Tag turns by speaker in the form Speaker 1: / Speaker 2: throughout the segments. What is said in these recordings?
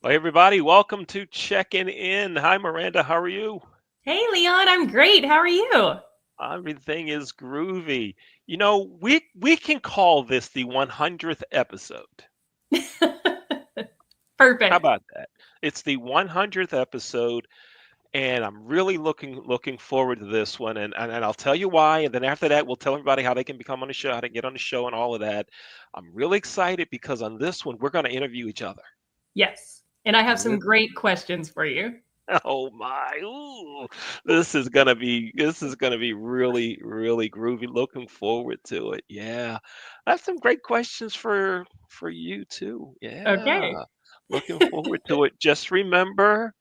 Speaker 1: Well, everybody, welcome to Checking In. Hi, Miranda. How are you?
Speaker 2: Hey, Leon, I'm great. How are you?
Speaker 1: Everything is groovy. We can call this the 100th episode. How
Speaker 2: Perfect.
Speaker 1: about that? It's the 100th episode, and I'm really looking forward to this one. And I'll tell you why. And then after that, we'll tell everybody how they can become on the show, how to get on the show, and all of that. I'm really excited because on this one, we're going to interview each other.
Speaker 2: Yes. And I have
Speaker 1: On
Speaker 2: some
Speaker 1: this
Speaker 2: great questions for you.
Speaker 1: Oh my. Ooh. This is gonna be really groovy. Looking forward to it. Yeah. I have some great questions for you too.
Speaker 2: Okay.
Speaker 1: Yeah. Looking forward to it. Just remember,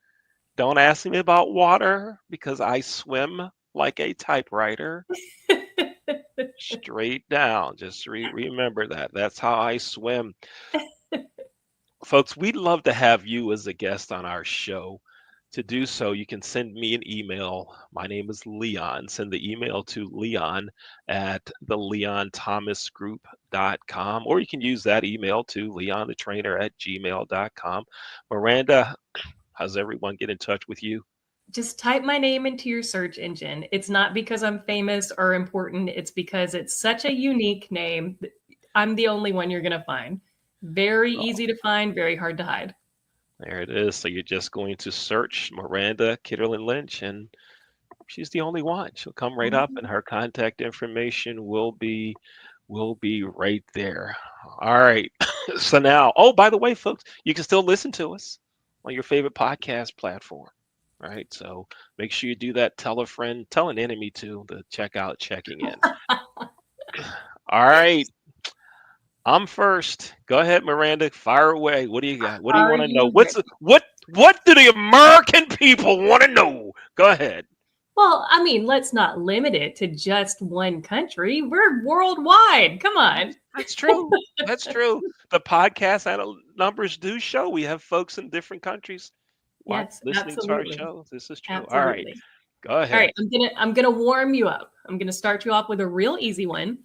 Speaker 1: don't ask me about water because I swim like a typewriter. Straight down. Just remember that. That's how I swim. Folks, we'd love to have you as a guest on our show. To do so, you can send me an email. My name is Leon. Send the email to Leon at theleonthomasgroup.com, or you can use that email to leonthetrainer at gmail.com. Miranda, how's everyone get in touch with you?
Speaker 2: Just type my name into your search engine. It's not because I'm famous or important, it's because it's such a unique name. I'm the only one you're going to find. Very
Speaker 1: Oh,
Speaker 2: easy to find, very hard to hide.
Speaker 1: there it is. So you're just going to search Miranda Kitterlin Lynch, and she's the only one. She'll come right up, and
Speaker 2: Mhm.
Speaker 1: her contact information will be right there. All right. So now, oh, by the way, folks, you can still listen to us on your favorite podcast platform. Right. So make sure you do that. Tell a friend, tell an enemy to check out checking in. All right. I'm first. Go ahead, Miranda. Fire away. What do you got? What do you
Speaker 2: Are
Speaker 1: want to know?
Speaker 2: you
Speaker 1: What's
Speaker 2: ready?
Speaker 1: what do the American people want to know? Go ahead.
Speaker 2: Well, I mean, let's not limit it to just one country. We're worldwide. Come on.
Speaker 1: That's true. That's true. The podcast numbers do show we have folks in different countries
Speaker 2: Yes,
Speaker 1: listening to our
Speaker 2: absolutely.
Speaker 1: show. This is true. All right,
Speaker 2: Absolutely.
Speaker 1: go
Speaker 2: All right,
Speaker 1: ahead.
Speaker 2: I'm gonna warm you up. I'm gonna start you off with a real easy one.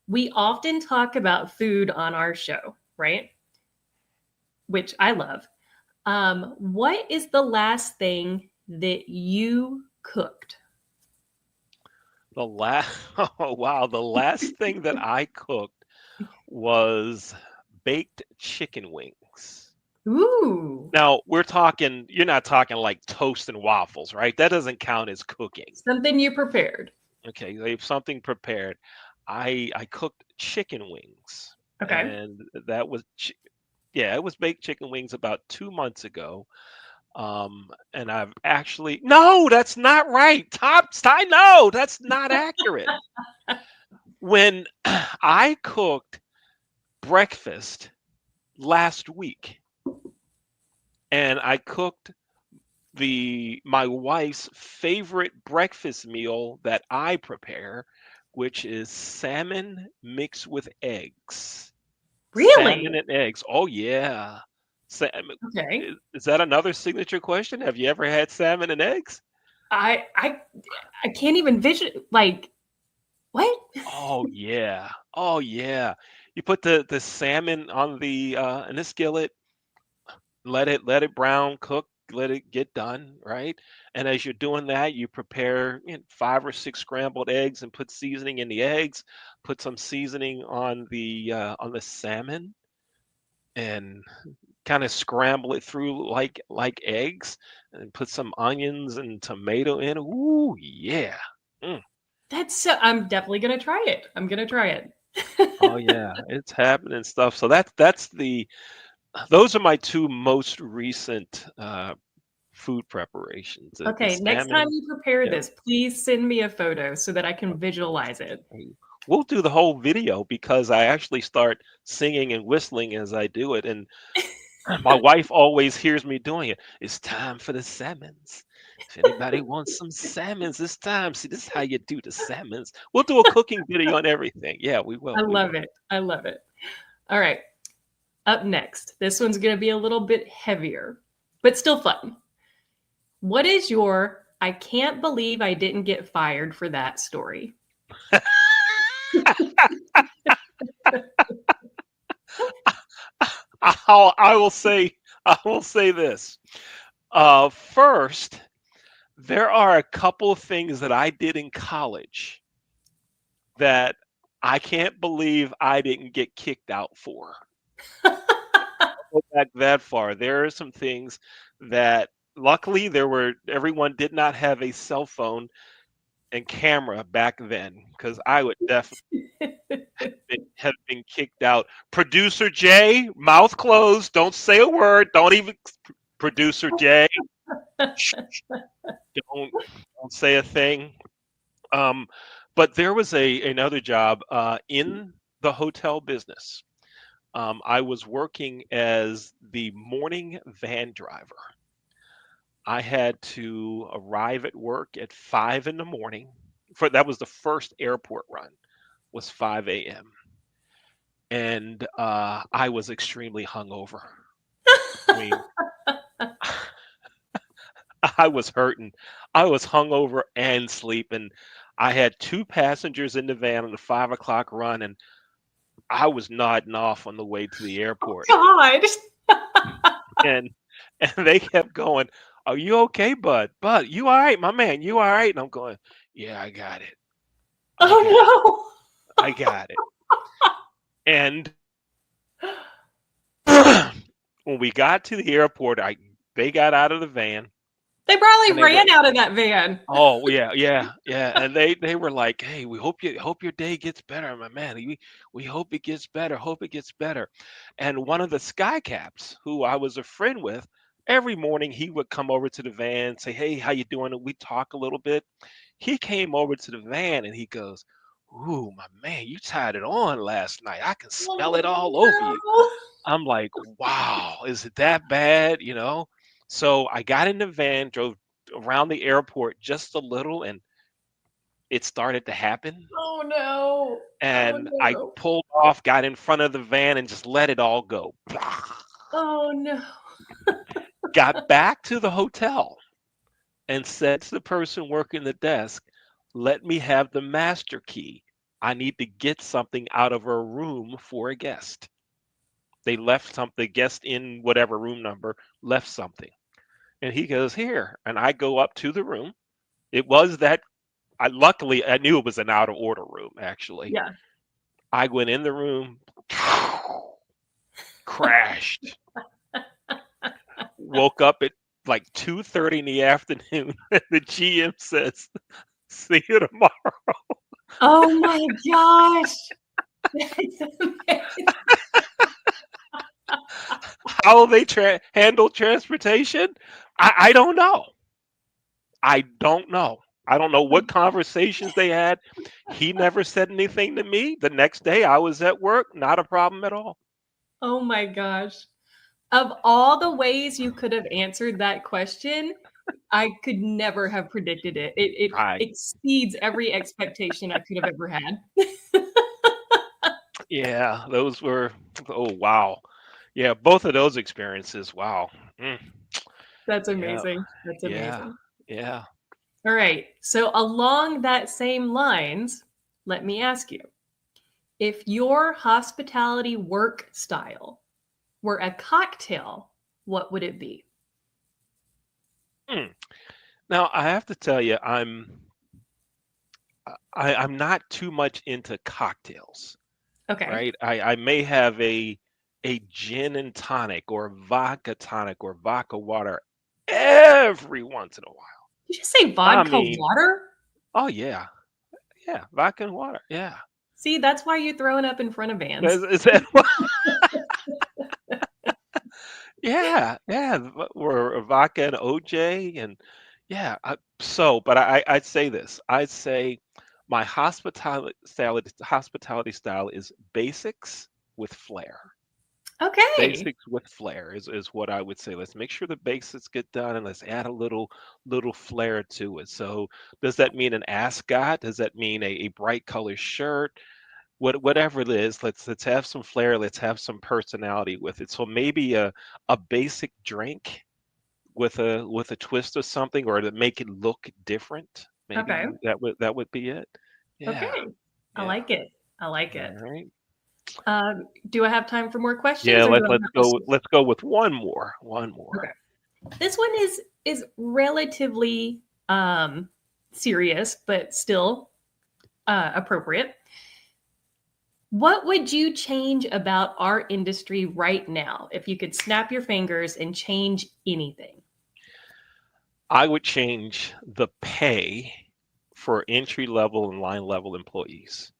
Speaker 2: We often talk about food on our show, right? Which I love. What is the last thing that you cooked?
Speaker 1: The last, oh wow, the last thing that I cooked was baked chicken wings.
Speaker 2: Ooh,
Speaker 1: Now you're not talking like toast and waffles, right? That doesn't count as cooking.
Speaker 2: something you prepared.
Speaker 1: Okay, they have something prepared. I cooked chicken wings,
Speaker 2: Okay.
Speaker 1: and that was yeah, it was baked chicken wings about 2 months ago. And I've actually no, that's not right. No, that's not accurate. When I cooked breakfast last week, and I cooked the my wife's favorite breakfast meal that I prepare, which is salmon mixed with eggs.
Speaker 2: Really?
Speaker 1: Salmon and eggs. Oh yeah.
Speaker 2: Okay.
Speaker 1: Is that another signature question? Have you ever had salmon and eggs?
Speaker 2: I I I can't even vision like what?
Speaker 1: Oh yeah. Oh yeah. You put the salmon on the in the skillet, let it brown cook, let it get done, right? And as you're doing that, you prepare 5 or 6 scrambled eggs and put seasoning in the eggs, put some seasoning on the salmon and kind of scramble it through like eggs and put some onions and tomato in. Ooh, yeah. Mm.
Speaker 2: That's so I'm definitely gonna try it. I'm gonna try it.
Speaker 1: Oh yeah, it's happening stuff. So those are my two most recent food preparations. The
Speaker 2: Okay, next time
Speaker 1: salmon.
Speaker 2: you prepare
Speaker 1: Yep.
Speaker 2: this, please send me a photo so that I can visualize it.
Speaker 1: We'll do the whole video because I actually start singing and whistling as I do it, and my wife always hears me doing it. It's time for the salmons. If anybody wants some salmons, it's time. See, this is how you do the salmons. We'll do a cooking video on everything. Yeah, we
Speaker 2: I
Speaker 1: will. We
Speaker 2: love
Speaker 1: will.
Speaker 2: it. I love it. All right, up next. This one's going to be a little bit heavier, but still fun. What is your I can't believe I didn't get fired for that story?
Speaker 1: I will say I will say this. First, there are a couple of things that I did in college that I can't believe I didn't get kicked out for. Go back that far. There are some things that luckily everyone did not have a cell phone and camera back then because I would definitely have been kicked out. Producer Jay, mouth closed, don't say a word, don't even producer Jay, shh, don't don't say a thing. Um, but there was a another job in the hotel business. I was working as the morning van driver. I had to arrive at work at 5 in the morning. For that was the first airport run was 5 a.m. And I was extremely hungover. I mean, I was hurting. I was hungover and sleeping. I had two passengers in the van on the 5 o'clock run, and I was nodding off on the way to the airport.
Speaker 2: God.
Speaker 1: And and they kept going, "Are you okay, bud? Bud, you all right, my man? You all right?" And I'm going, "Yeah, I got it. I got it.
Speaker 2: Oh
Speaker 1: I got it." And when we got to the airport, I they got out of the van
Speaker 2: They probably
Speaker 1: and they were
Speaker 2: ran out of that van.
Speaker 1: oh yeah, yeah, yeah. And they were like, "Hey, we hope your day gets better, my man. We hope it gets better. Hope it gets better." And one of the sky caps, who I was a friend with, every morning he would come over to the van, say, "Hey, how you doing?" And we talk a little bit. He came over to the van and he goes, "Ooh, my man, you tied it on last night. I can smell it all over you."
Speaker 2: Oh,
Speaker 1: I'm like, "Wow, is it that bad?" You know? So I got in the van, drove around the airport just a little, and it started to happen.
Speaker 2: no. Oh no. Oh
Speaker 1: And I
Speaker 2: no.
Speaker 1: pulled off, got in front of the van, and just let it all go.
Speaker 2: Oh no.
Speaker 1: Got back to the hotel and said to the person working the desk, "Let me have the master key. I need to get something out of a room for a guest." They left something, the guest in whatever room number left something. And he goes, "Here." And I go up to the room. It was that luckily I knew it was an out of order room actually.
Speaker 2: Yeah.
Speaker 1: I went in the room, crashed, woke up at like 2:30 in the afternoon and the GM says, "See you tomorrow."
Speaker 2: Oh my gosh. That's amazing.
Speaker 1: How they handle transportation? I don't know. I don't know. I don't know what conversations they had. He never said anything to me. The next day I was at work, not a problem at all.
Speaker 2: Oh my gosh. Of all the ways you could have answered that question, I could never have predicted it. It
Speaker 1: I
Speaker 2: exceeds every expectation I could have ever had.
Speaker 1: Yeah, those were oh wow. Yeah, both of those experiences. Wow. Mm,
Speaker 2: That's
Speaker 1: yeah,
Speaker 2: amazing. That's
Speaker 1: yeah,
Speaker 2: amazing.
Speaker 1: yeah.
Speaker 2: All right. So, along that same lines, let me ask you, if your hospitality work style were a cocktail, what would it be?
Speaker 1: Mm. Now I have to tell you, I'm not too much into cocktails,
Speaker 2: Okay.
Speaker 1: right? I may have a gin and tonic or vodka tonic or vodka water every once in a while.
Speaker 2: Did you just say
Speaker 1: I
Speaker 2: vodka
Speaker 1: mean,
Speaker 2: water?
Speaker 1: oh yeah, yeah, vodka and water, yeah.
Speaker 2: See, that's why you're throwing up in front of vans.
Speaker 1: Is that yeah, yeah, or vodka and OJ and yeah, but I'd say this. I'd say my hospitality style is basics with flair.
Speaker 2: Okay.
Speaker 1: Basics with flair is what I would say. Let's make sure the basics get done and let's add a little flair to it. So does that mean an ascot? Does that mean a bright color shirt? Whatever it is, let's have some flair, let's have some personality with it. So maybe a basic drink with a twist of something or to make it look different.
Speaker 2: Okay.
Speaker 1: Maybe that would be it. Yeah.
Speaker 2: Okay. I
Speaker 1: Yeah.
Speaker 2: like it. I like
Speaker 1: All
Speaker 2: it.
Speaker 1: right.
Speaker 2: Do I have time for more questions,
Speaker 1: Yeah,
Speaker 2: or do I
Speaker 1: let's
Speaker 2: have
Speaker 1: go.
Speaker 2: to?
Speaker 1: Let's go with one more. One more.
Speaker 2: Okay. This one is relatively serious, but still appropriate. What would you change about our industry right now if you could snap your fingers and change anything?
Speaker 1: I would change the pay for entry level and line level employees.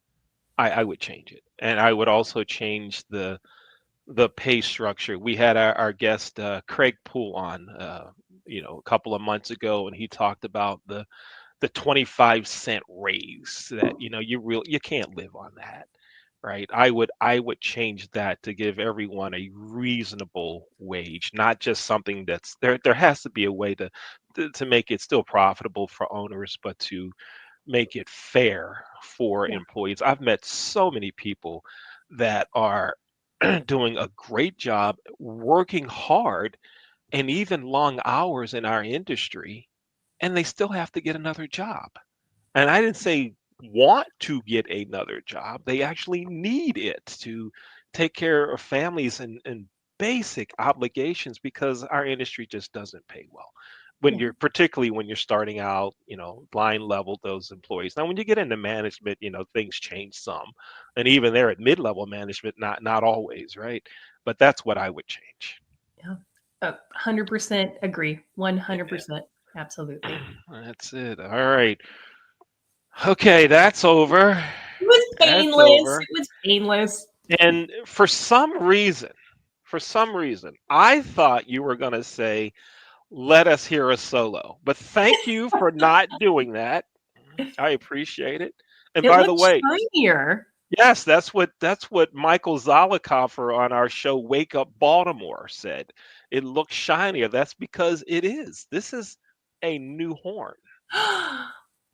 Speaker 1: I would change it, and I would also change the pay structure. We had our guest Craig Poole on, a couple of months ago, and he talked about the 25-cent raise that you can't live on that, right? I would change that to give everyone a reasonable wage, not just something that's there. There has to be a way to make it still profitable for owners, but to make it fair for
Speaker 2: Yeah.
Speaker 1: employees. I've met so many people that are doing a great job, working hard, and even long hours in our industry, and they still have to get another job. And I didn't say want to get another job. They actually need it to take care of families and basic obligations because our industry just doesn't pay well.
Speaker 2: Yeah.
Speaker 1: Particularly when you're starting out, line level those employees. Now, when you get into management, things change some. And even there at mid-level management, not always, right? But that's what I would change.
Speaker 2: Yeah. 100% agree.
Speaker 1: Yeah,
Speaker 2: 100%. Absolutely.
Speaker 1: that's it. All right. Okay, that's over.
Speaker 2: It was
Speaker 1: That's
Speaker 2: painless.
Speaker 1: over.
Speaker 2: It was painless.
Speaker 1: And for some reason, I thought you were going to say, let us hear a solo. But thank you for not doing that. I appreciate it. And
Speaker 2: It
Speaker 1: by the
Speaker 2: looks
Speaker 1: way,
Speaker 2: shinier.
Speaker 1: yes, that's what Michael Zollikoffer on our show Wake Up Baltimore said. It looks shinier. That's because it is. This is a new horn.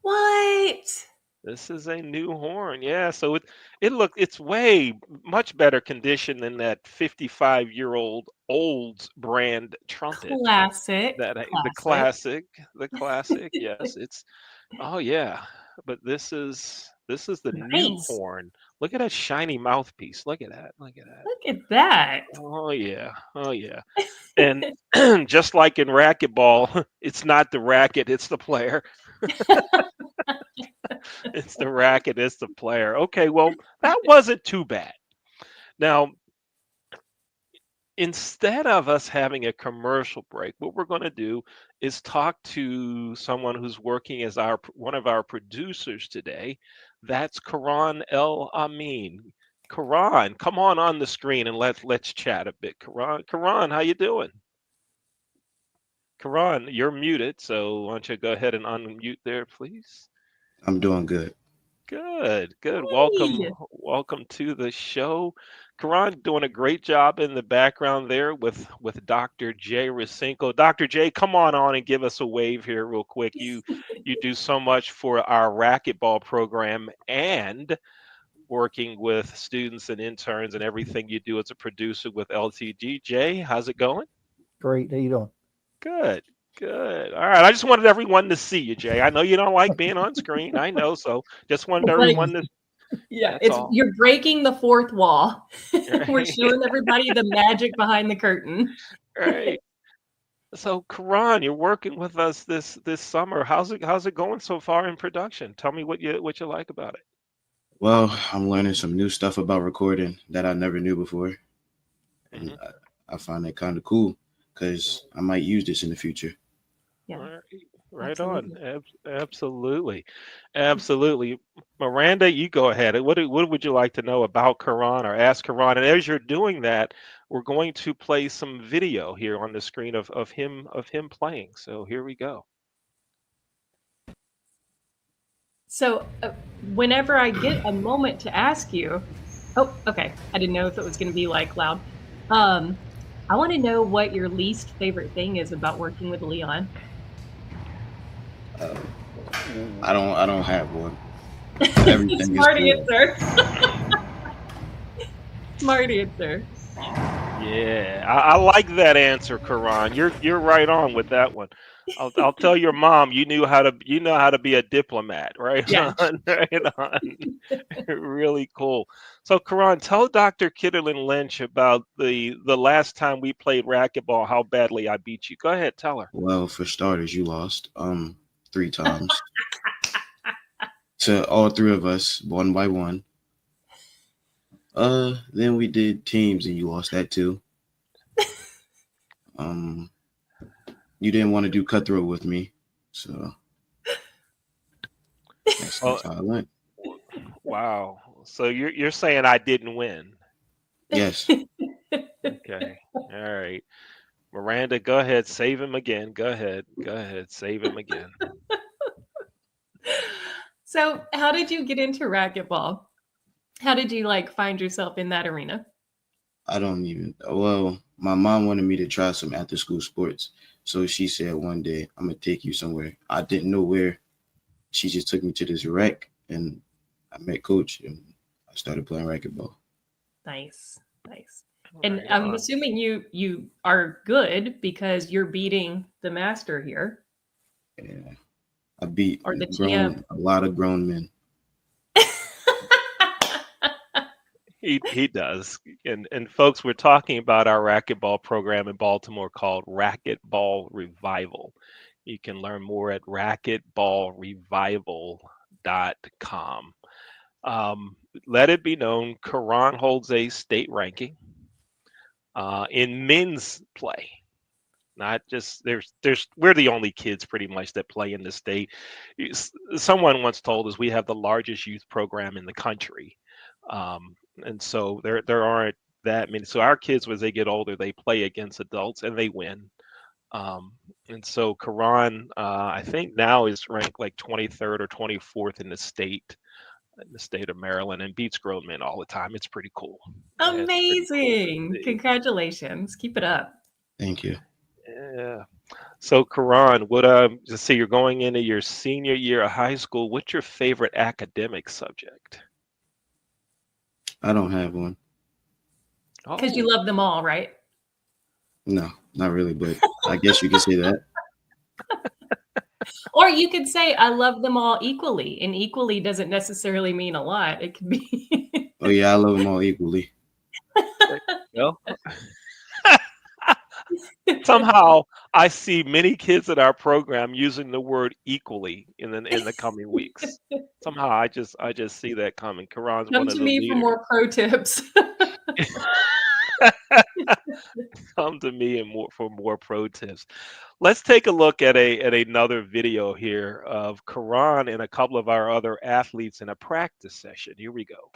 Speaker 2: What?
Speaker 1: This is a new horn. Yeah, so it's way much better condition than that 55-year-old old brand trumpet.
Speaker 2: Classic.
Speaker 1: The
Speaker 2: Classic.
Speaker 1: classic. Yes, oh yeah. But this is the new
Speaker 2: Nice.
Speaker 1: horn. Look at that shiny mouthpiece. Look at that. Look at that.
Speaker 2: Look at that.
Speaker 1: Oh yeah. Oh yeah. And just like in racquetball, it's not the racket, it's the player. It's the racket, it's the player. Okay, well, that wasn't too bad. Now, instead of us having a commercial break, what we're going to do is talk to someone who's working as one of our producers today. That's Karan El Amin. Karan, come on the screen and let's chat a bit. Karan, how you doing? Karan, you're muted, so why don't you go ahead and unmute there, please?
Speaker 3: I'm doing good.
Speaker 1: Good, good.
Speaker 2: Hey.
Speaker 1: Welcome to the show. Karan doing a great job in the background there with Dr. Jay Racinko. Dr. Jay, come on and give us a wave here real quick. You do so much for our racquetball program and working with students and interns and everything you do as a producer with LTG. Jay, how's it going?
Speaker 4: Great. How you doing?
Speaker 1: Good, good. All right. I just wanted everyone to see you, Jay. I know you don't like being on screen. I know. So just wanted everyone to.
Speaker 2: Yeah,
Speaker 1: That's all.
Speaker 2: you're breaking the fourth wall.
Speaker 1: Right.
Speaker 2: We're showing everybody the magic behind the curtain.
Speaker 1: Right. So, Karan, you're working with us this summer. How's it going so far in production? Tell me what you like about it.
Speaker 3: Well, I'm learning some new stuff about recording that I never knew before. And
Speaker 1: Mhm.
Speaker 3: I find it kind of cool because I might use this in the future.
Speaker 2: Yeah,
Speaker 1: All right
Speaker 2: absolutely.
Speaker 1: on. Absolutely. Miranda, you go ahead. What would you like to know about Karan or ask Karan? And as you're doing that, we're going to play some video here on the screen of him playing. So here we go.
Speaker 2: So, whenever I get a moment to ask you, oh, okay, I didn't know if it was going to be like loud. I want to know what your least favorite thing is about working with Leon.
Speaker 3: Uh, I don't have one. Everything is
Speaker 2: Smart
Speaker 3: cool.
Speaker 2: answer. Smart answer.
Speaker 1: Yeah, I like that answer, Karan. You're right on with that one. I'll tell your mom you know how to be a diplomat, right
Speaker 2: Yeah.
Speaker 1: on, right on. Really cool. So, Karan, tell Dr. Kitterlin Lynch about the last time we played racquetball, how badly I beat you. Go ahead, tell her.
Speaker 3: Well, for starters, you lost 3 times to all three of us, one by one. Then we did teams, and you lost that too. Um, you didn't want to do cutthroat with me, so
Speaker 1: Oh,
Speaker 3: that's how I went.
Speaker 1: wow. So you're saying I didn't win?
Speaker 3: Yes,
Speaker 1: Okay. All right. Miranda, go ahead, save him again. Go ahead. Go ahead, save him again.
Speaker 2: So, how did you get into racquetball? How did you like find yourself in that arena?
Speaker 3: I don't even. Well, my mom wanted me to try some after school sports, so she said one day I'm gonna take you somewhere. I didn't know where. She just took me to this rec, and I met coach, and I started playing racquetball.
Speaker 2: Nice, nice. And
Speaker 1: Right
Speaker 2: I'm
Speaker 1: on.
Speaker 2: assuming you are good because you're beating the master here
Speaker 3: Yeah, I beat
Speaker 2: or the champ.
Speaker 3: a lot of grown men.
Speaker 1: He does. And folks, we're talking about our racquetball program in Baltimore called Racquetball Revival. You can learn more at racquetballrevival.com. Let it be known, Karan holds a state ranking in men's play. Not just there's we're the only kids pretty much that play in the state. Someone once told us we have the largest youth program in the country, and so there aren't that many. So our kids, as they get older, they play against adults and they win. Um, and so Karan, I think now is ranked like 23rd or 24th in the state of Maryland, and beats grown men all the time. It's pretty cool. Yeah, it's pretty cool to
Speaker 2: Amazing.
Speaker 1: see.
Speaker 2: Congratulations. Keep it up.
Speaker 3: Thank you.
Speaker 1: Yeah. So, Karan, just say you're going into your senior year of high school. What's your favorite academic subject?
Speaker 3: I don't have one.
Speaker 2: Because you
Speaker 1: Oh,
Speaker 2: love them all, right?
Speaker 3: No, not really, but I guess you could say that.
Speaker 2: Or you could say, I love them all equally. And equally doesn't necessarily mean a lot. It could be.
Speaker 3: Oh yeah, I love them all equally.
Speaker 1: well, somehow I see many kids in our program using the word equally in the coming weeks. Somehow I just see that coming. Karan's
Speaker 2: Come
Speaker 1: one of
Speaker 2: to
Speaker 1: the
Speaker 2: me for
Speaker 1: leaders.
Speaker 2: more pro tips.
Speaker 1: Come to me and more for more pro tips. Let's take a look at another video here of Karan and a couple of our other athletes in a practice session. Here we go.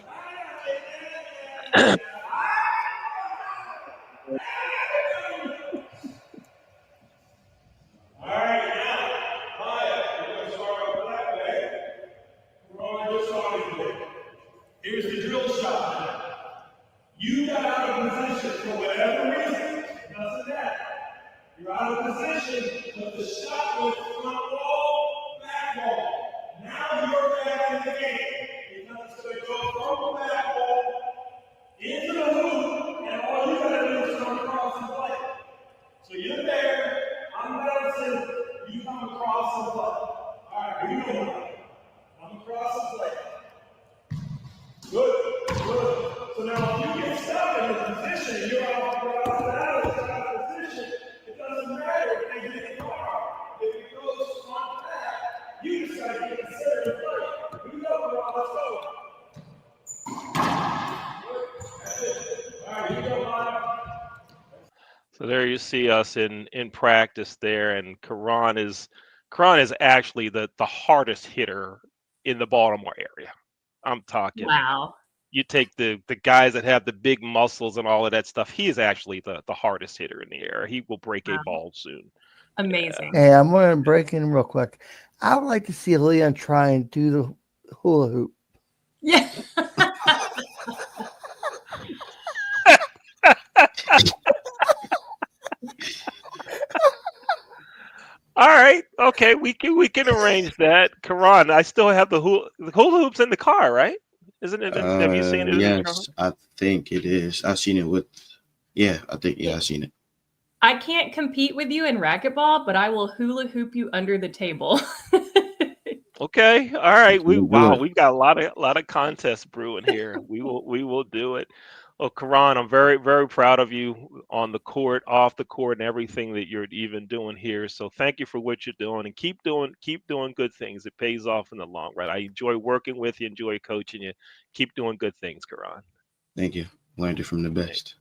Speaker 4: All right, now, Maya, we're going to start off that way. We're on your starting point. Here's the drill shot. You got out of position for whatever reason. Doesn't matter. You're out of position, but the shot was front wall, back wall. Now you're back in the game. Because it's going to go from the back wall into the hoop, and all you got to do is come across and play. So you're there, I'm bouncing, you come across and play. All right, here you go. Come across and play. Good, good. So now if you get stuck in a position, you're out of position, it doesn't matter if they get far. If it goes front back, you decide to get considered to play. Here we go, bro, let's go. Good, that's it. All right, here you go, Maya.
Speaker 1: So there you see us in practice there, and Karan is actually the hardest hitter in the Baltimore area. I'm talking.
Speaker 2: Wow.
Speaker 1: You take the guys that have the big muscles and all of that stuff. He is actually the hardest hitter in the area. He will break a
Speaker 2: Wow.
Speaker 1: ball soon.
Speaker 2: Amazing.
Speaker 5: Hey, I'm going to break in real quick. I would like to see Leon try and do the hula hoop.
Speaker 2: Yeah.
Speaker 1: All right, okay, we can arrange that. Karan, I still have the hula hoops in the car, right? Isn't it? Have you seen it in the car?
Speaker 3: Yes, I think it is. I've seen it with Yeah, I think I seen it.
Speaker 2: I can't compete with you in racquetball, but I will hula hoop you under the table.
Speaker 1: Okay, all right.
Speaker 3: Let's do it.
Speaker 1: We've got a lot of contests brewing here. We will do it. Well, Karan, I'm very proud of you on the court, off the court, and everything that you're even doing here. So thank you for what you're doing, and keep doing good things. It pays off in the long run. I enjoy working with you, enjoy coaching you. Keep doing good things, Karan.
Speaker 3: Thank you. Learned it from the best.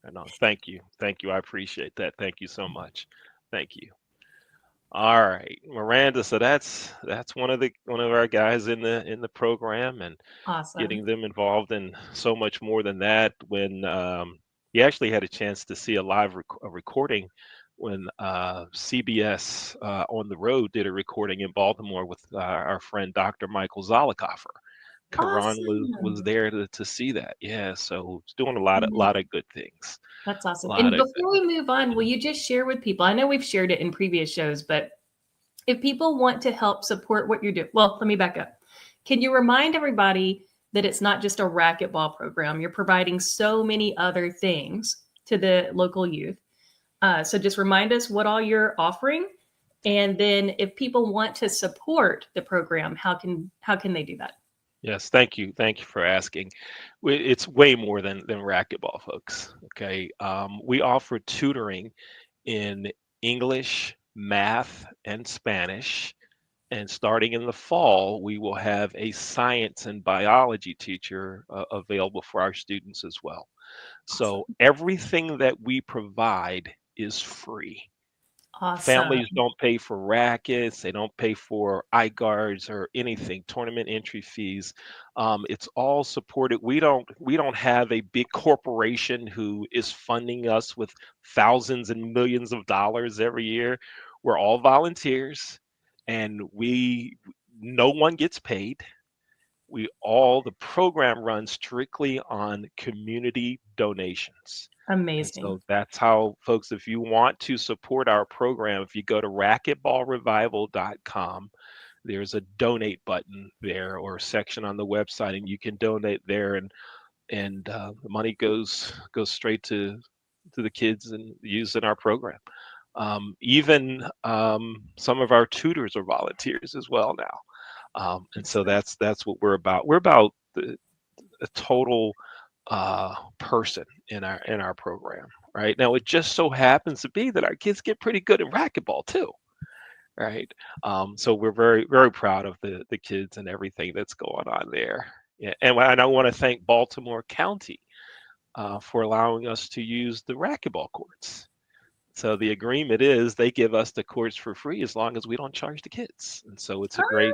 Speaker 1: I know. Thank you. I appreciate that. Thank you so much. Thank you. All right, Miranda. So that's one of our guys in the program, and
Speaker 2: Awesome.
Speaker 1: getting them involved in so much more than that. When you actually had a chance to see a live recording when CBS on the road did a recording in Baltimore with our friend Dr. Michael Zollicoffer. Karan was
Speaker 2: Awesome.
Speaker 1: there to see that. Yeah, so it's doing a lot of good things.
Speaker 2: That's
Speaker 1: A
Speaker 2: awesome.
Speaker 1: lot
Speaker 2: And
Speaker 1: of
Speaker 2: before we move on, will you just share with people? I know we've shared it in previous shows, but if people want to help support what you're doing, well, let me back up. Can you remind everybody that it's not just a racquetball program? You're providing so many other things to the local youth. So just remind us what all you're offering. And then if people want to support the program, how can they do that?
Speaker 1: Yes, thank you. Thank you for asking. It's way more than racquetball, folks. Okay. We offer tutoring in English, math, and Spanish. And starting in the fall, we will have a science and biology teacher available for our students as well. So everything that we provide is free.
Speaker 2: Awesome.
Speaker 1: Families don't pay for rackets, they don't pay for eye guards or anything, tournament entry fees. It's all supported. We don't have a big corporation who is funding us with thousands and millions of dollars every year. We're all volunteers, and we no one gets paid. The program runs strictly on community donations. And
Speaker 2: Amazing.
Speaker 1: so that's how, folks, if you want to support our program, if you go to racquetballrevival.com, there's a donate button there or a section on the website, and you can donate there, and the money goes straight to the kids and used in our program. Even some of our tutors are volunteers as well now. And so that's what we're about. We're about a total person in our program. Right now, it just so happens to be that our kids get pretty good at racquetball too. Right. So we're very proud of the kids and everything that's going on there. Yeah, and I want to thank Baltimore County for allowing us to use the racquetball courts. So the agreement is they give us the courts for free as long as we don't charge the kids. And so it's a great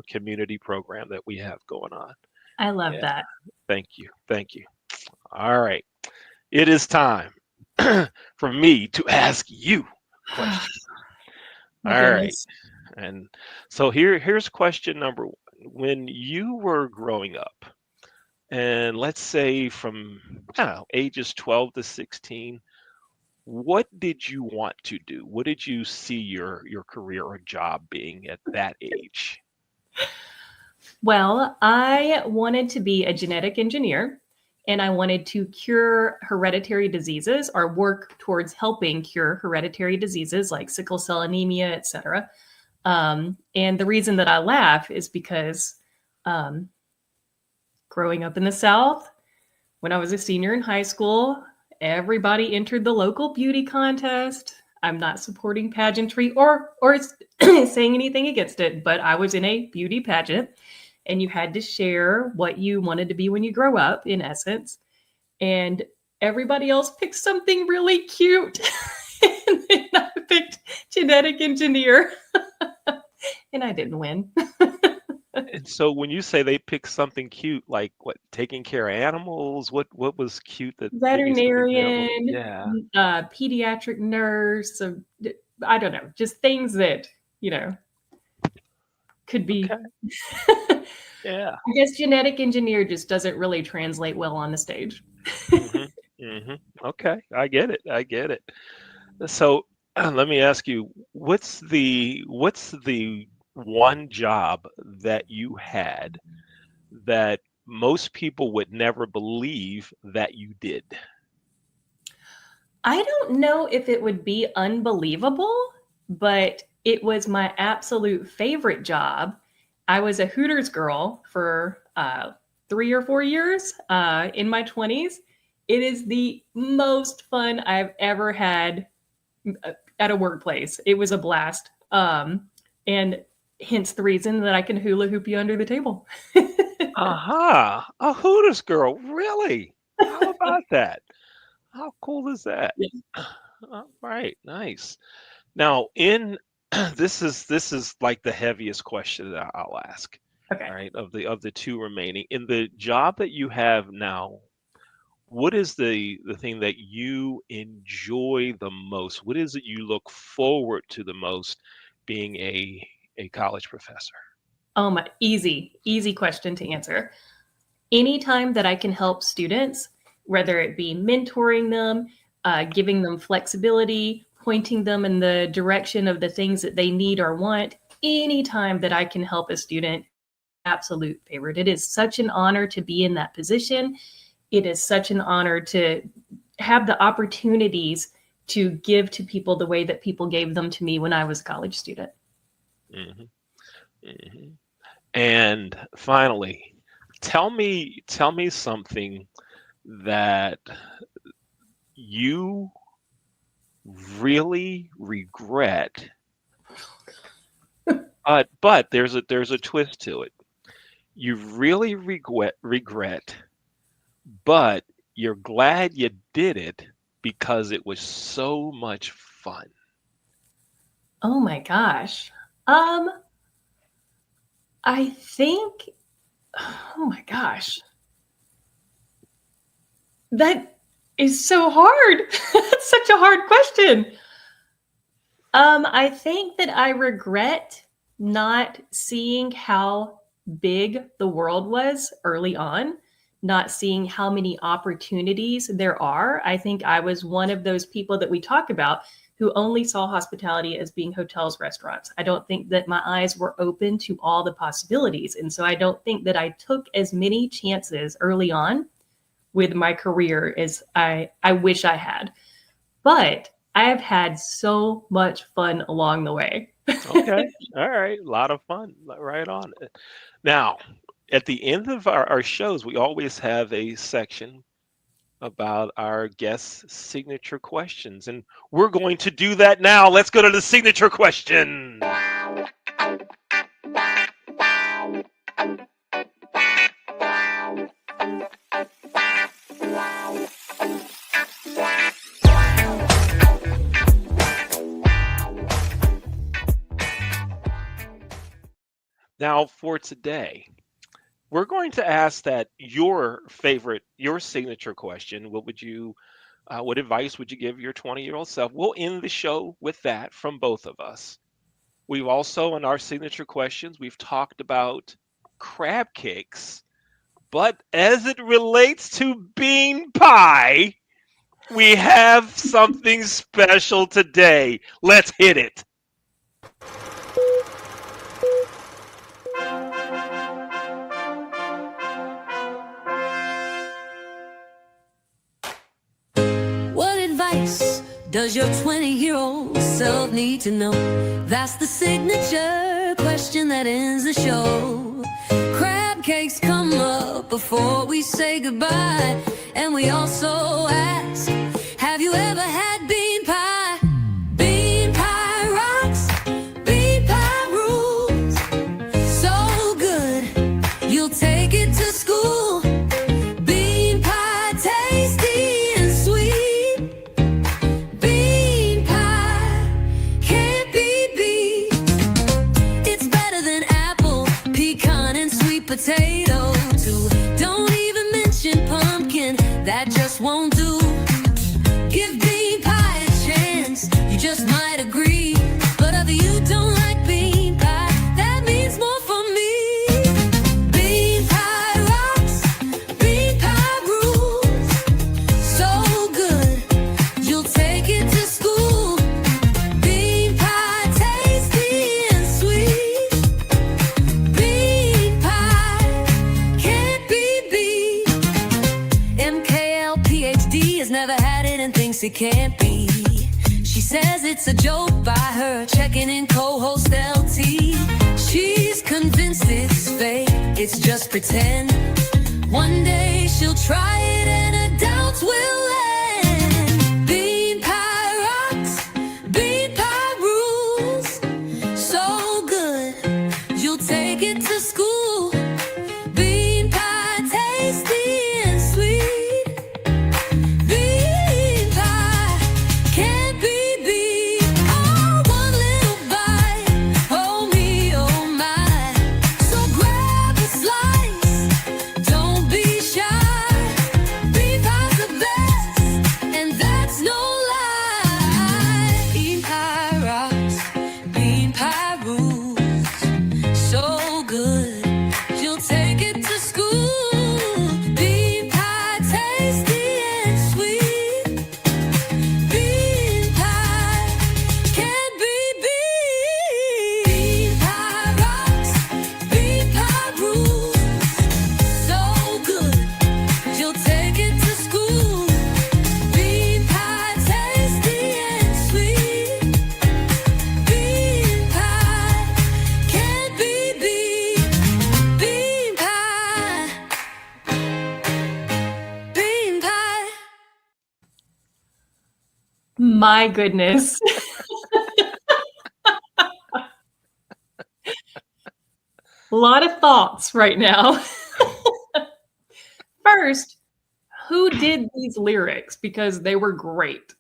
Speaker 1: community program that we have going on.
Speaker 2: I love
Speaker 1: Yeah,
Speaker 2: that.
Speaker 1: thank you. Thank you. All right. It is time for me to ask you questions.
Speaker 2: My
Speaker 1: All right.
Speaker 2: goodness.
Speaker 1: And so here's question number one. When you were growing up, and let's say from, I don't know, ages 12 to 16, what did you want to do? What did you see your career or job being at that age?
Speaker 2: Well, I wanted to be a genetic engineer and I wanted to cure hereditary diseases or work towards helping cure hereditary diseases like sickle cell anemia, etc. And the reason that I laugh is because growing up in the South, when I was a senior in high school, everybody entered the local beauty contest. I'm not supporting pageantry or saying anything against it, but I was in a beauty pageant and you had to share what you wanted to be when you grow up, in essence. And everybody else picked something really cute. And then I picked genetic engineer. And I didn't win.
Speaker 1: And so when you say they picked something cute, like what, taking care of animals, what was cute that give me some examples?
Speaker 2: Veterinarian,
Speaker 1: Yeah.
Speaker 2: pediatric nurse, I don't know, just things that, could be.
Speaker 1: Okay. Yeah.
Speaker 2: I guess genetic engineer just doesn't really translate well on the stage.
Speaker 1: Okay, I get it. I get it. So let me ask you, what's the one job that you had that most people would never believe that you did?
Speaker 2: I don't know if it would be unbelievable, but it was my absolute favorite job. I was a Hooters girl for 3 or 4 years in my 20s. It is the most fun I've ever had at a workplace. It was a blast. And hence the reason that I can hula hoop you under the table.
Speaker 1: Aha, a Hooters girl, really? How about that? How cool is that?
Speaker 2: Yeah.
Speaker 1: All right, nice. Now, in this is like the heaviest question that I'll ask.
Speaker 2: Okay.
Speaker 1: All right, of the two remaining. In the job that you have now, what is the thing that you enjoy the most? What is it you look forward to the most being a college professor?
Speaker 2: My easy question to answer. Anytime that I can help students, whether it be mentoring them, giving them flexibility, pointing them in the direction of the things that they need or want, anytime that I can help a student, absolute favorite. It is such an honor to be in that position. It is such an honor to have the opportunities to give to people the way that people gave them to me when I was a college student.
Speaker 1: Mhm, mhm. And finally, tell me something that you really regret, but there's a twist to it. You really regret, but you're glad you did it because it was so much fun.
Speaker 2: Oh my gosh. I think, oh my gosh. That is so hard. That's such a hard question. I think that I regret not seeing how big the world was early on, not seeing how many opportunities there are. I think I was one of those people that we talk about who only saw hospitality as being hotels, restaurants. I don't think that my eyes were open to all the possibilities. And so I don't think that I took as many chances early on with my career as I wish I had. But I have had so much fun along the way.
Speaker 1: Okay. All right. A lot of fun. Right on. Now, at the end of our shows, we always have a section about our guests' signature questions. And we're going to do that now. Let's go to the signature question. Now, for today, we're going to ask that your signature question. What advice would you give your 20-year-old self? We'll end the show with that from both of us. We've also, in our signature questions, we've talked about crab cakes, but as it relates to bean pie, we have something special today. Let's hit it.
Speaker 6: What advice does your 20-year-old self need to know? That's the signature question that ends the show. Crab cakes come up before we say goodbye, and we also ask, have you ever had bean pie? Bean pie rocks, bean pie rules. So good, you'll take it to school. Bean pie, tasty and sweet. Bean pie can't be beat. It's better than apple, pecan and sweet potato too. Don't even mention pumpkin, that just won't do. Give bean pie thinks it can't be. She says it's a joke by her checking in co-host LT. She's convinced it's fake, it's just pretend. One day she'll try it and her doubts will end. Bean pie rocks, bean pie rules. So good, you'll take it to school. Bean pie tasty and sweet. Bean pie can't be beat. Oh, one little bite, oh me, oh my. So grab a slice, don't be shy. Bean pie's the best, and that's no lie. Bean pie rocks, bean pie rules. So good, you'll take it to school. Bean pie tasty and sweet. Bean pie can't be beat. Bean pie rocks, bean pie rules. So good, you'll take it to school. Bean pie tasty and sweet. Bean pie can't be beat. Bean pie. Bean pie.
Speaker 2: My goodness. A lot of thoughts right now. First, who did these lyrics? Because they were great.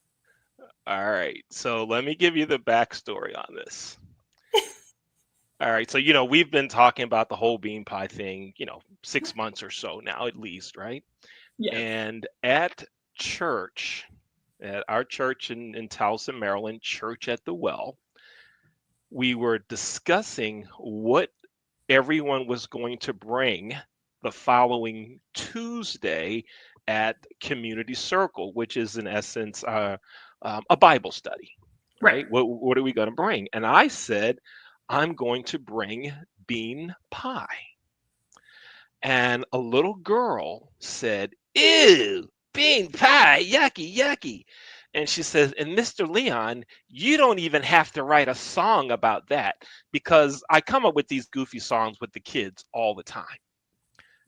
Speaker 1: All right. So let me give you the backstory on this. All right. So, we've been talking about the whole bean pie thing, 6 months or so now, at least, right?
Speaker 2: Yes.
Speaker 1: And at church, at our church in Towson, Maryland, Church at the Well, we were discussing what everyone was going to bring the following Tuesday at Community Circle, which is in essence a Bible study, right? What are we going to bring? And I said, I'm going to bring bean pie. And a little girl said, ew, bean pie, yucky, yucky. And she says, and Mr. Leon, you don't even have to write a song about that, because I come up with these goofy songs with the kids all the time.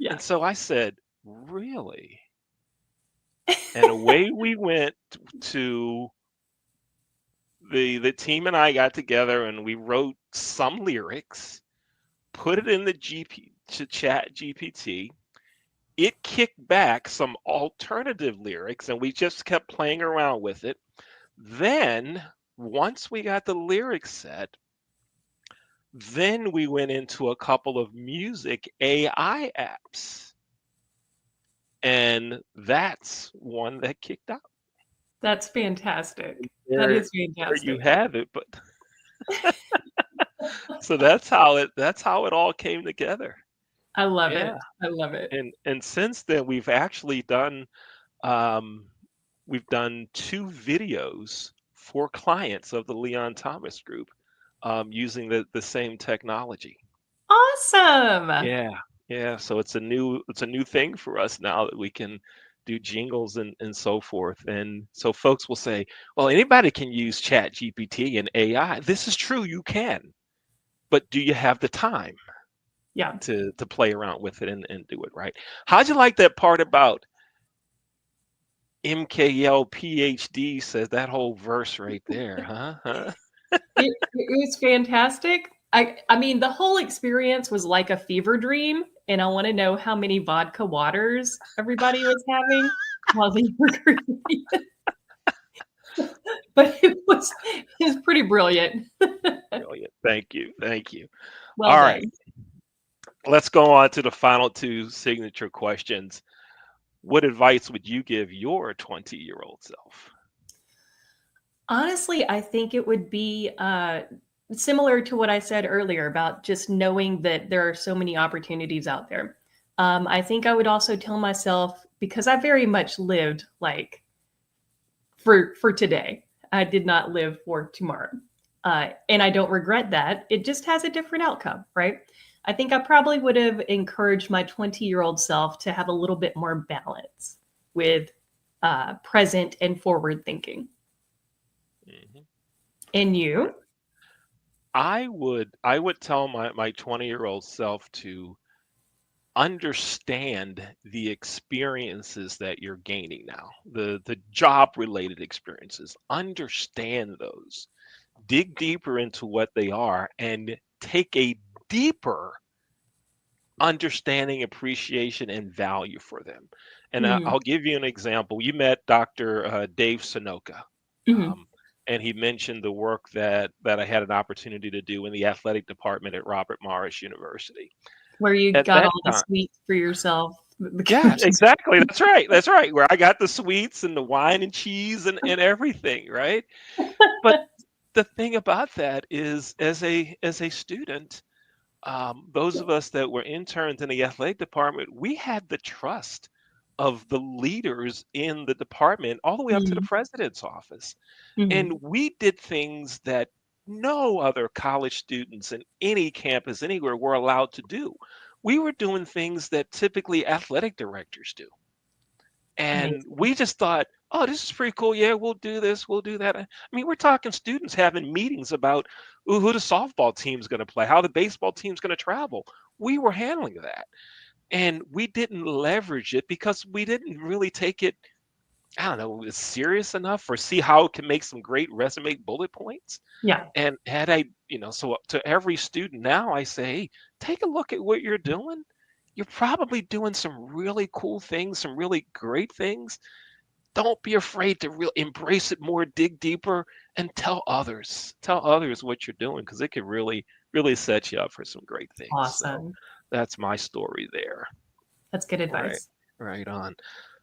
Speaker 2: Yeah.
Speaker 1: And so I said, really? And away we went to the team, and I got together and we wrote some lyrics, put it in the chat GPT. It kicked back some alternative lyrics and we just kept playing around with it. Then once we got the lyrics set, then we went into a couple of music AI apps. And that's one that kicked out.
Speaker 2: That's fantastic.
Speaker 1: There,
Speaker 2: That is
Speaker 1: there
Speaker 2: fantastic.
Speaker 1: you have it. But so that's how it all came together.
Speaker 2: I love it.
Speaker 1: Yeah.
Speaker 2: I love it.
Speaker 1: And since then we've actually done we've done 2 videos for clients of the Leon Thomas Group using the same technology.
Speaker 2: Awesome.
Speaker 1: Yeah. So it's a new thing for us now that we can do jingles and so forth. And so folks will say, well, anybody can use Chat GPT and AI. This is true, you can. But do you have the time?
Speaker 2: Yeah.
Speaker 1: To play around with it and do it right. How'd you like that part about MKL PhD says that whole verse right there, huh?
Speaker 2: It was fantastic. I mean, the whole experience was like a fever dream, and I want to know how many vodka waters everybody was having while they were creating. But it was pretty brilliant.
Speaker 1: Brilliant. Thank you.
Speaker 2: Well
Speaker 1: All
Speaker 2: done.
Speaker 1: right. Let's go on to the final 2 signature questions. What advice would you give your 20-year-old self?
Speaker 2: Honestly, I think it would be similar to what I said earlier about just knowing that there are so many opportunities out there. I think I would also tell myself, because I very much lived like for today. I did not live for tomorrow. And I don't regret that. It just has a different outcome, right? I think I probably would have encouraged my 20-year-old self to have a little bit more balance with work and life. And I don't regret that. It just has a different outcome, right? I think I probably would have encouraged my 20-year-old self to have a little bit more balance with work and life. And I don't regret that. It just has a different outcome, right? I think I probably would have encouraged my 20-year-old self to have a little bit more balance present and forward thinking.
Speaker 1: Mhm.
Speaker 2: And you?
Speaker 1: I would tell my 20-year-old self to understand the experiences that you're gaining now, the job related experiences. Understand those. Dig deeper into what they are and take a deeper understanding, appreciation, and value for them. And
Speaker 2: Mm,
Speaker 1: I'll give you an example. You met Dr. Dave Sonoka,
Speaker 2: mhm.
Speaker 1: um, and he mentioned the work that I had an opportunity to do in the athletic department at Robert Morris University.
Speaker 2: Where you
Speaker 1: At
Speaker 2: got
Speaker 1: that
Speaker 2: all the
Speaker 1: time,
Speaker 2: sweets for yourself. The
Speaker 1: yeah,
Speaker 2: coaches.
Speaker 1: exactly. That's right. That's right. Where I got the sweets and the wine and cheese and everything, right? But the thing about that is, as a student, those of us that were interns in the athletic department, we had the trust of the leaders in the department all the way up to the
Speaker 2: Mm,
Speaker 1: president's office. And
Speaker 2: mhm.
Speaker 1: we did things that no other college students in any campus anywhere were allowed to do. We were doing things that typically athletic directors do. And
Speaker 2: Amazing.
Speaker 1: we just thought, oh, this is pretty cool. Yeah, we'll do this, we'll do that. I mean, we're talking students having meetings about who the softball team's going to play, how the baseball team's going to travel. We were handling that. And we didn't leverage it because we didn't really take it, I don't know, serious enough or see how it can make some great resume bullet points.
Speaker 2: Yeah.
Speaker 1: And had I, so to every student now, I say, hey, take a look at what you're doing. You're probably doing some really cool things, some really great things. Don't be afraid to embrace it more, dig deeper, and tell others. Tell others what you're doing because it can really set you up for some great things. So
Speaker 2: Awesome.
Speaker 1: that's my story there.
Speaker 2: That's good
Speaker 1: Right,
Speaker 2: advice.
Speaker 1: right on.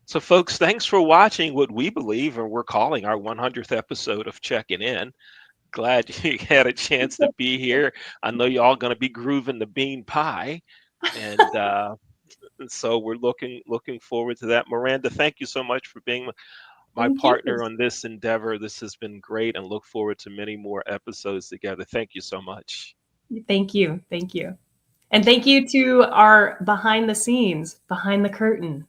Speaker 1: So, folks, thanks for watching what we believe or we're calling our 100th episode of Checking In. Glad you had a chance to be here. I know you all going to be grooving the bean pie, and so we're looking forward to that. Miranda, thank you so much for being my
Speaker 2: Thank you.
Speaker 1: partner on this endeavor. This has been great, and look forward to many more episodes together. Thank you so much.
Speaker 2: Thank you. Thank you. And thank you to our behind the scenes, behind the curtain.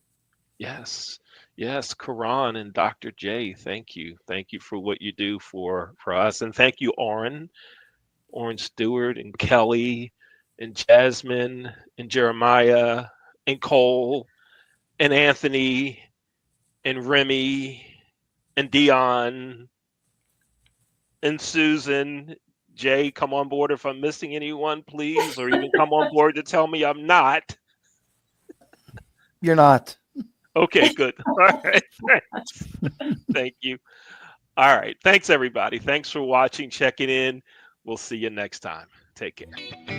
Speaker 1: Yes. Yes, Karan and Dr. J, thank you. Thank you for what you do for us. And thank you, Oren Stewart and Kelly and Jasmine and Jeremiah and Cole and Anthony and Remy and Dion and Susan. Jay, come on board if I'm missing anyone, please, or even come on board to tell me I'm not.
Speaker 5: You're not.
Speaker 1: Okay, good. All right. Thanks. Thank you. All right. Thanks, everybody. Thanks for watching, checking in. We'll see you next time. Take care.